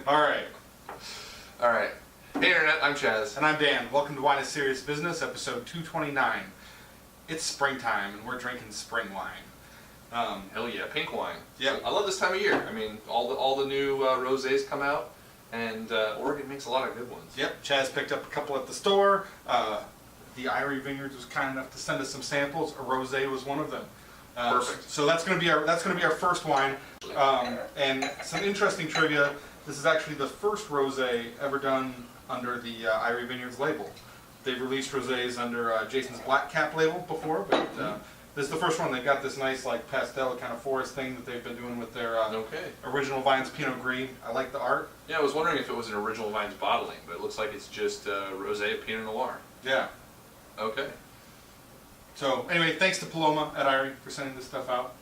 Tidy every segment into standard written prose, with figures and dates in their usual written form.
All right. All right. Hey, Internet, I'm Chaz. And I'm Dan. Welcome to Wine is Serious Business, episode 229. It's springtime, and we're drinking spring wine. Hell yeah, pink wine. Yeah. I love this time of year. I mean, all the new Rosés come out, and Oregon makes a lot of good ones. Yep. Chaz picked up a couple at the store. The Eyrie Vineyards was kind enough to send us some samples. A Rosé was one of them. Perfect. So that's going to be our first wine. And some interesting trivia. This is actually the first rosé ever done under the Eyrie Vineyards label. They've released rosés under Jason's Black Cap label before, but this is the first one. They've got this nice like pastel kind of forest thing that they've been doing with their original vines Pinot Gris. I like the art. Yeah, I was wondering if it was an original vines bottling, but it looks like it's just Rosé of Pinot Noir. Yeah. Okay. So anyway, thanks to Paloma at Eyrie for sending this stuff out.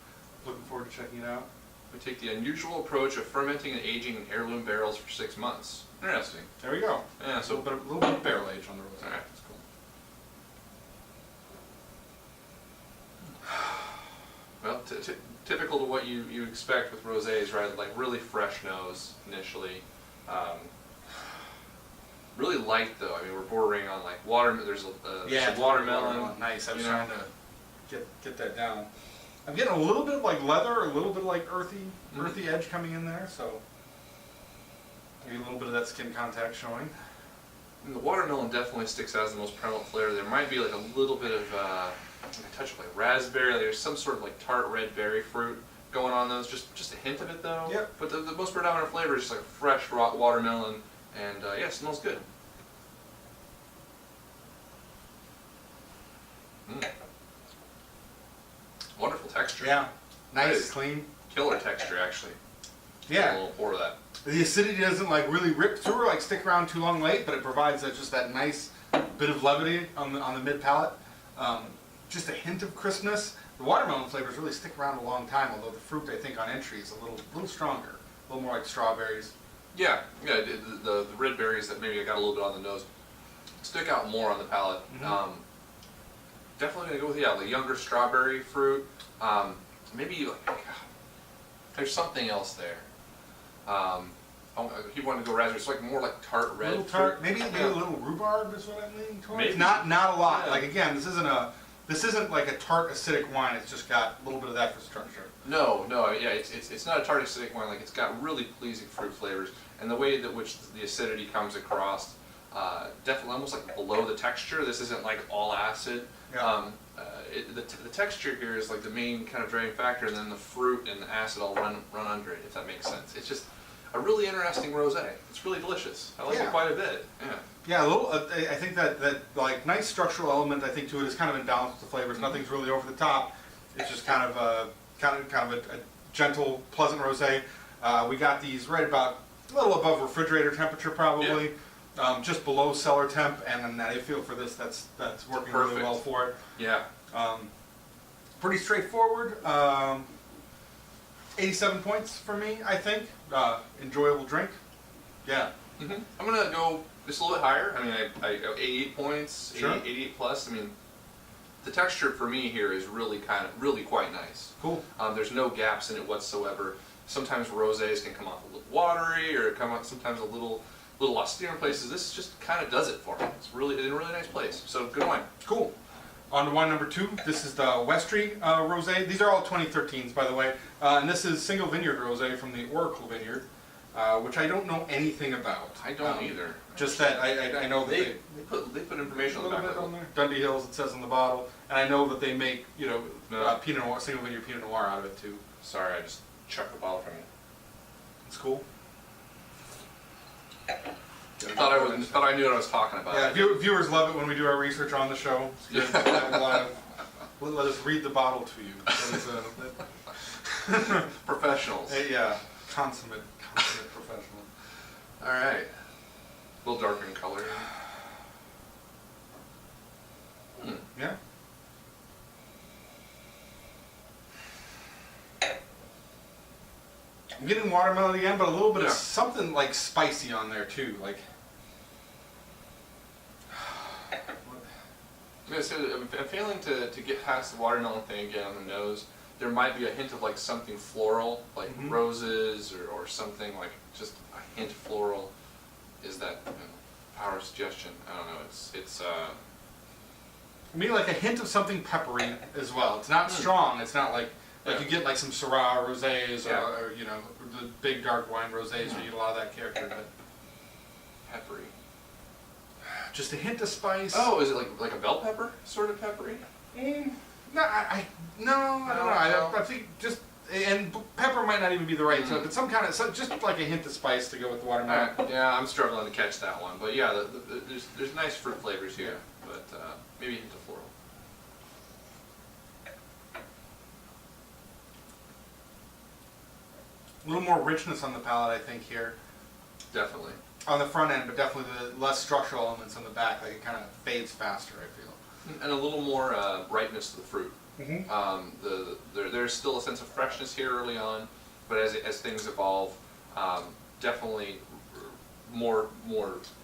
Looking forward to checking it out. We take the unusual approach of fermenting and aging in heirloom barrels for 6 months. Interesting. There we go. Yeah, so a little bit of barrel age on the rosé. All right. That's cool. Well, typical to what you expect with rosés, right? Like really fresh nose initially. Really light though. I mean, we're bordering on like water. There's some watermelon. Nice. I was trying to get that down. I'm getting a little bit of like leather, a little bit of like earthy edge coming in there. So maybe a little bit of that skin contact showing. And the watermelon definitely sticks out as the most prevalent flavor. There might be like a little bit of a touch of like raspberry. Like there's some sort of like tart red berry fruit going on those. Just a hint of it though. Yep. But the most predominant flavor is just like fresh raw watermelon, and yeah, it smells good. Wonderful texture. Yeah. Nice, clean. Killer texture actually. Yeah. A little pour of that. The acidity doesn't like really rip through or like stick around too long late, but it provides just that nice bit of levity on the mid palate. Just a hint of crispness. The watermelon flavors really stick around a long time, although the fruit I think on entry is a little stronger, a little more like strawberries. Yeah. The red berries that maybe I got a little bit on the nose stick out more on the palate. Mm-hmm. Definitely gonna go with the younger strawberry fruit. Maybe like there's something else there. He wanted to go raspberry. It's like more like tart red. Little tart, maybe a little rhubarb is what I'm leaning towards. Maybe. Not a lot. Yeah. Like again, this isn't like a tart acidic wine. It's just got a little bit of that for structure. No, yeah, it's not a tart acidic wine. Like it's got really pleasing fruit flavors, and the way that which the acidity comes across, definitely almost like below the texture. This isn't like all acid. Yeah. The texture here is like the main kind of driving factor, and then the fruit and the acid all run under it, if that makes sense. It's just a really interesting rosé. It's really delicious. I like it quite a bit. Yeah. Yeah, a little. I think that like nice structural element I think to it is kind of in balance with the flavors. Mm-hmm. Nothing's really over the top. It's just kind of a gentle, pleasant rosé. We got these right about a little above refrigerator temperature probably. Yeah. Just below cellar temp, and then I feel for this that's working Perfect. really well for it. Yeah. Pretty straightforward. 87 points for me, I think. Enjoyable drink. Yeah. Mm-hmm. I'm gonna go just a little bit higher. I mean, I 88 points, Sure. 88 plus. I mean, the texture for me here is really quite nice. Cool. There's no gaps in it whatsoever. Sometimes rosés can come off a little watery, or come out sometimes a little austere in places. This just kind of does it for me. It's really in a really nice place. So good wine. Cool. On to wine number 2. This is the Westrey Rosé. These are all 2013s, by the way. And this is single vineyard rosé from the Oracle Vineyard, which I don't know anything about. I don't either. Just that I know that they put information a on the little back bit of on it. there. Dundee Hills, it says on the bottle, and I know that they make Pinot Noir, single vineyard Pinot Noir out of it too. Sorry, I just chucked the bottle from you. It's cool. Thought I knew what I was talking about. Yeah, viewers love it when we do our research on the show. It's good. Let us read the bottle to you. Professionals. Yeah, consummate professional. All right. A little darker in color. Yeah. I'm getting watermelon again, but a little bit of something like spicy on there too. Like, I'm failing to get past the watermelon thing again on the nose. there might be a hint of like something floral, like roses or something like just a hint floral. Is that power of suggestion? I don't know. It's Maybe like a hint of something peppery as well. It's not strong. It's not like you get like some Syrah rosés or you know the big dark wine rosés where you get a lot of that character, but peppery. just a hint of spice. Oh, is it like a bell pepper sort of peppery? No, I don't know. I think just and pepper might not even be the right term, but some kind of just like a hint of spice to go with the watermelon. Yeah, I'm struggling to catch that one, but yeah, there's nice fruit flavors here, but maybe a hint of floral. A little more richness on the palate, I think here. Definitely. On the front end, but definitely the less structural elements on the back. Like it kind of fades faster, I feel. And a little more ripeness to the fruit. There's still a sense of freshness here early on, but as things evolve, definitely more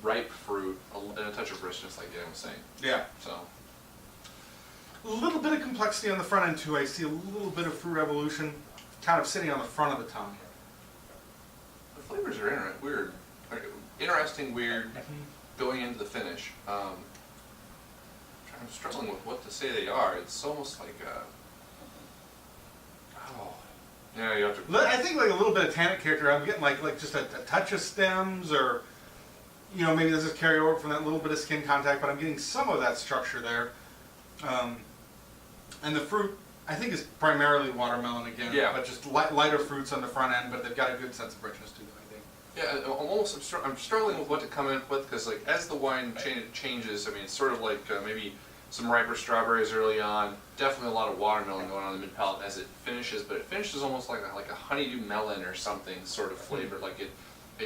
ripe fruit and a touch of richness, like Dan was saying. Yeah. So a little bit of complexity on the front end too. I see a little bit of fruit evolution, kind of sitting on the front of the tongue. the flavors are interesting, weird, going into the finish. I'm struggling with what to say they are. It's almost like yeah, you have to. I think like a little bit of tannic character. I'm getting like just a touch of stems, or you know maybe this is carry over from that little bit of skin contact, but I'm getting some of that structure there. And the fruit, I think, is primarily watermelon again. Yeah. But just lighter fruits on the front end, but they've got a good sense of richness to them, I think. Yeah, I'm struggling with what to come in with because like as the wine changes, I mean it's sort of like maybe some riper strawberries early on, definitely a lot of watermelon going on in the mid palate as it finishes, but it finishes almost like a honeydew melon or something sort of flavor. Like it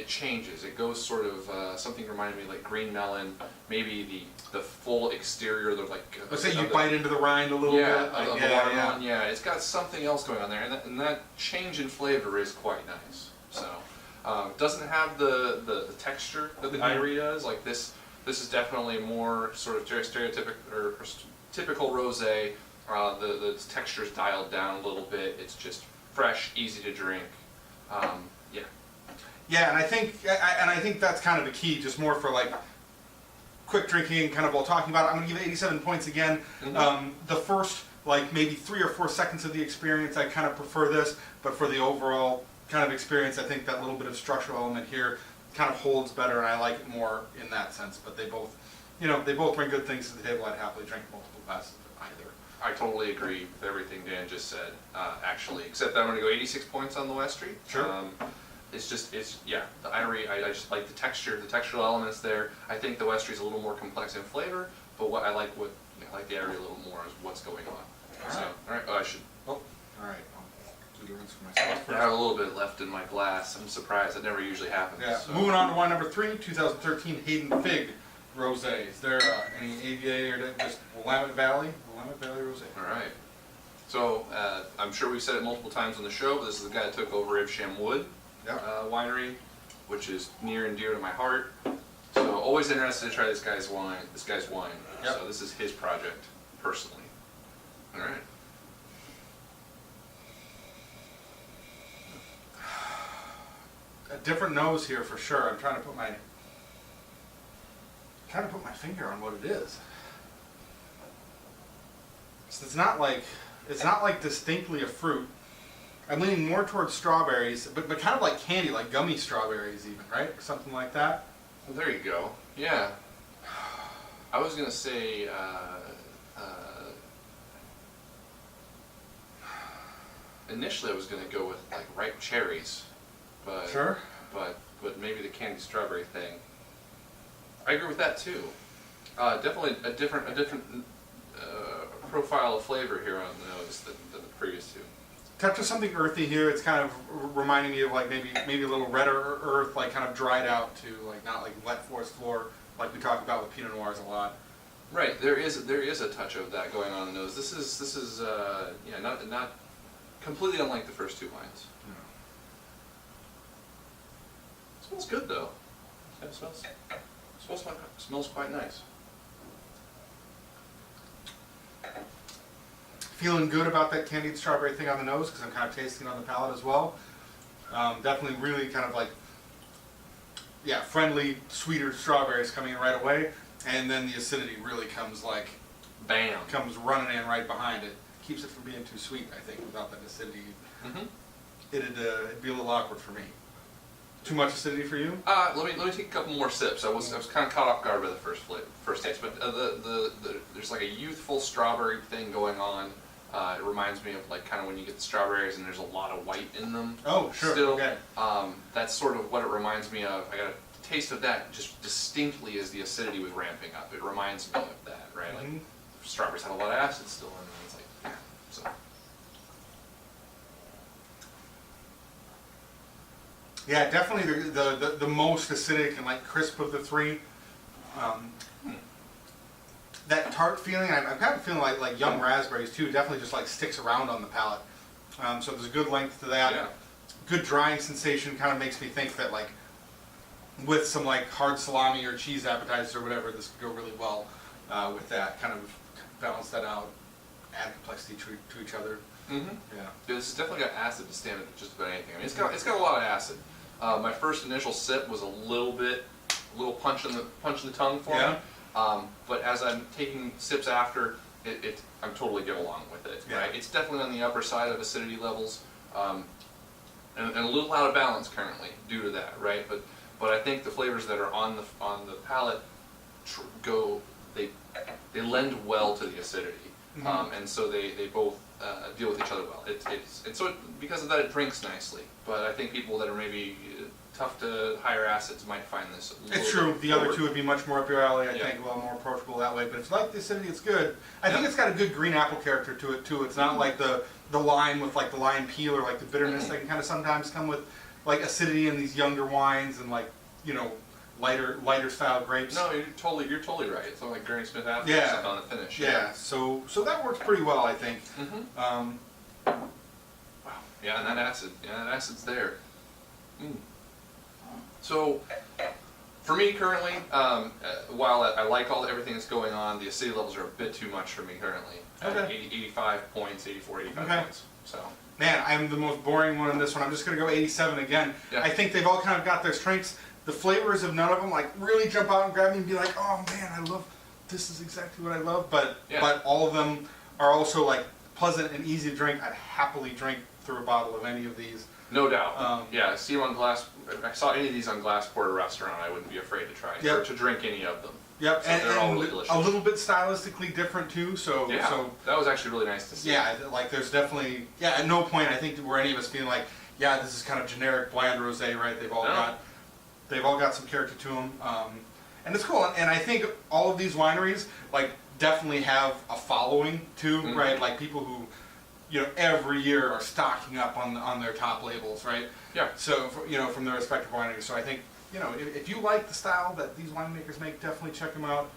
changes. It goes sort of something reminded me like green melon, maybe the full exterior, the like. Let's say you bite into the rind a little bit. Of the watermelon. Yeah, it's got something else going on there, and that change in flavor is quite nice. So doesn't have the texture that the Eyrie does. Like this is definitely more sort of stereotypical or typical rosé. The texture's dialed down a little bit. It's just fresh, easy to drink. Yeah, and I think that's kind of the key, just more for like quick drinking, kind of while talking about it. I'm going to give it 87 points again. The first like maybe 3 or 4 seconds of the experience, I kind of prefer this, but for the overall kind of experience, I think that little bit of structural element here kind of holds better, and I like it more in that sense. But they both, they both bring good things to the table. I'd happily drink multiple glasses of either. I totally agree with everything Dan just said, actually, except that I'm going to go 86 points on the Westrey. Sure. The Eyrie, I just like the textural elements there. I think the Westrey's a little more complex in flavor, but I like the Eyrie a little more is what's going on. All right, I should. All right. I'll do the rinse for myself I first. have a little bit left in my glass. I'm surprised. That never usually happens. Yeah. So. Moving on to wine number 3, 2013 Haden Fig Rosé. Is there any AVA or just Willamette Valley Rosé? All right. So I'm sure we've said it multiple times on the show, but this is the guy that took over Evesham Wood Winery, which is near and dear to my heart. So always interested to try this guy's wine. Yep. So this is his project personally. All right. A different nose here for sure. I'm trying to put my finger on what it is. So it's not like distinctly a fruit. I'm leaning more towards strawberries, but kind of like candy, like gummy strawberries even, right? Something like that. Well, there you go. Yeah. I was gonna say initially I was gonna go with like ripe cherries, but Sure. but maybe the candy strawberry thing. I agree with that too. Definitely a different profile of flavor here on the nose than the previous two. Touch of something earthy here. It's kind of reminding me of like maybe a little redder earth, like kind of dried out to like not like wet forest floor like we talk about with Pinot Noirs a lot. Right, there is a touch of that going on in the nose. This is not completely unlike the first two wines. No. Smells good though. Yeah, it smells quite nice. feeling good about that candied strawberry thing on the nose because I'm kind of tasting it on the palate as well. Definitely really kind of like, yeah, friendly, sweeter strawberries coming in right away. And then the acidity really comes like, bam, comes running in right behind it. Keeps it from being too sweet, I think, without that acidity. Mm-hmm. It'd be a little awkward for me. Too much acidity for you? Let me take a couple more sips. I was kind of caught off guard by the first taste, but there's like a youthful strawberry thing going on. It reminds me of like kind of when you get the strawberries and there's a lot of white in them. Oh, sure. Still, okay. That's sort of what it reminds me of. I got a taste of that just distinctly as the acidity was ramping up. It reminds me of that, right? Mm-hmm. Like strawberries have a lot of acid still in them. It's like, yeah, so. Yeah, definitely the most acidic and like crisp of the three. That tart feeling, I'm kind of feeling like young raspberries too, definitely just like sticks around on the palate. So there's a good length to that. Yeah. Good drying sensation, kind of makes me think that like with some like hard salami or cheese appetizers or whatever, this could go really well with that. Kind of balance that out, add complexity to each other. Mm-hmm. Yeah. This has definitely got acid to stand up just about anything. I mean, it's got a lot of acid. My first initial sip was a little punch in the tongue for me. But as I'm taking sips after, I'm totally get along with it. Yeah. Right? It's definitely on the upper side of acidity levels, and a little out of balance currently due to that. Right? But I think the flavors that are on the palate they lend well to the acidity, Mm-hmm. and so they both deal with each other well. Because of that, it drinks nicely. But I think people that are maybe tough to higher acids might find this a little It's true. bit The other forward. two would be much more up your alley, I Yeah. think, a little more approachable that way. But if you like the acidity, it's good. I think it's got a good green apple character to it, too. It's not like the lime with like the lime peel or like the bitterness that can kind of sometimes come with like acidity in these younger wines and like, you know, lighter style grapes. No, you're totally right. It's like Granny Smith apple Yeah. on the finish. Yeah, so that works pretty well, I think. Mm-hmm. Yeah, and that acid's there. Mm. So, for me currently, while I like everything that's going on, the acidity levels are a bit too much for me currently. Okay. 85 points, 84, 85 Okay. points. So. Man, I'm the most boring one in this one. I'm just going to go 87 again. Yeah. I think they've all kind of got their strengths. The flavors of none of them like really jump out and grab me and be like, oh man, this is exactly what I love. But all of them are also like pleasant and easy to drink. I'd happily drink through a bottle of any of these. No doubt. Yeah, see them on glass. If I saw any of these on glass poured at a restaurant, I wouldn't be afraid to try or to drink any of them. Yep, So they're all really and delicious. a little bit stylistically different too. So that was actually really nice to see. yeah, like there's definitely at no point I think where any of us feeling like this is kind of generic bland rosé, right? They've all got some character to them, and it's cool. And I think all of these wineries like definitely have a following too, Mm-hmm. right? Like people who every year are stocking up on their top labels, right? Yeah. So from their respective wineries. So I think if you like the style that these winemakers make, definitely check them out.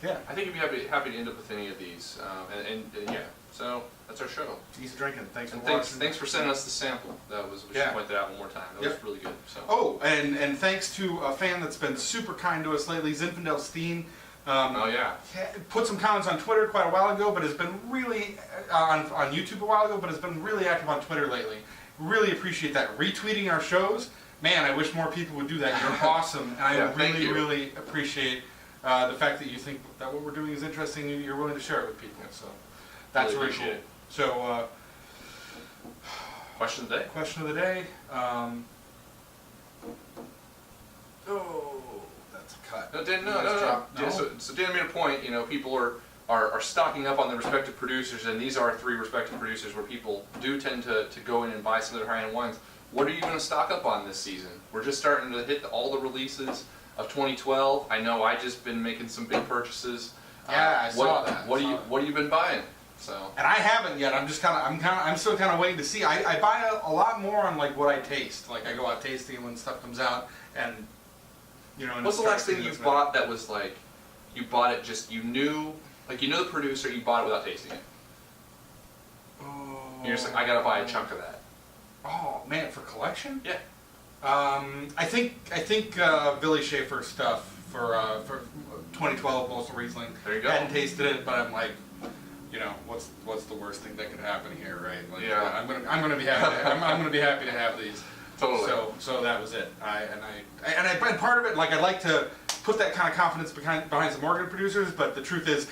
Yeah. I think you'd be happy to end up with any of these, and yeah. So that's our show. Easy drinking. Thanks for And watching. thanks for sending us the sample. We should point that out one more time. That was really good. So. Oh, and thanks to a fan that's been super kind to us lately, Zinfandel Steen. Oh yeah. Put some comments on Twitter quite a while ago, but has been really on YouTube a while ago, but has been really active on Twitter lately. Really appreciate that. Retweeting our shows. Man, I wish more people would do that. You're awesome, and I really appreciate the fact that you think that what we're doing is interesting and you're willing to share it with people. So that's really cool. It. So Question of the day. question of the day. That's a cut. No, Dan, no. Drop. Yeah, so Dan made a point. People are stocking up on their respective producers, and these are 3 respective producers where people do tend to go in and buy some of their high-end wines. What are you going to stock up on this season? We're just starting to hit all the releases of 2012. I know I just been making some big purchases. Yeah, I saw that. What have you been buying? So. And I haven't yet. I'm still kind of waiting to see. I buy a lot more on like what I taste. Like I go out tasting when stuff comes out, and And what's the last thing you bought that was like, you bought it just you knew the producer, you bought it without tasting it. Oh. And you're just like, I gotta buy a chunk of that. Oh man, for collection? Yeah. I think Billy Schaefer stuff for 2012 Mosel Riesling. There you go. I hadn't tasted it, but I'm like, you know, what's the worst thing that could happen here, right? Like, Yeah. I'm gonna be happy. I'm gonna be happy to have these. Totally. So that was it. And part of it, like, I like to put that kind of confidence behind some organ producers, but the truth is,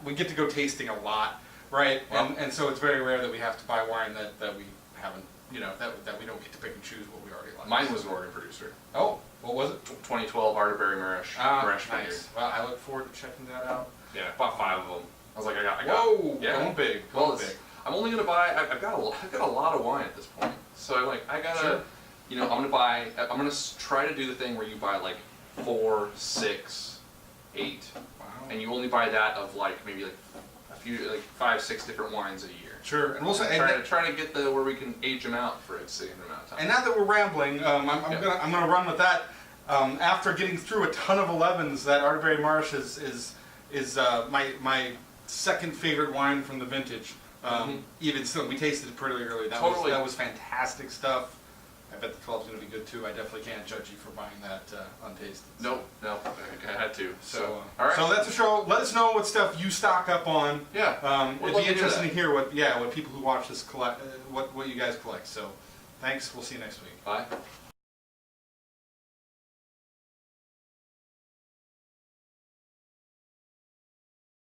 we get to go tasting a lot, right? Well, and so it's very rare that we have to buy wine that we haven't, you know, that we don't get to pick and choose what we already like. Mine was an organ producer. Oh, what was it? 2012 Arterberry Marish. Marish Vineyard. Nice. Well, I look forward to checking that out. Yeah, bought 5 of them. I was like, I got. Whoa, Yeah. going big. Well, Going big. I'm only gonna buy. I've got a lot of wine at this point. So I'm like, I gotta. Sure. You know, I'm gonna try to do the thing where you buy like 4, 6, 8, Wow. and you only buy that of like maybe like a few, like 5, 6 different wines a year. Sure, and we'll say, Trying to get the where we can age them out for a significant amount of time. and now that we're rambling, I'm Yeah. gonna run with that. After getting through a ton of 11s, that Arterberry Marsh is my second favorite wine from the vintage. Even still, we tasted it pretty early. Totally. That was fantastic stuff. I bet the 12's going to be good too. I definitely can't judge you for buying that untasted. No, I had to. So, So, all right. so that's a show. Let us know what stuff you stock up on. Yeah, we'd It'd love be to do interesting that. to hear what people who watch this collect, what you guys collect. So, thanks. We'll see you next week. Bye.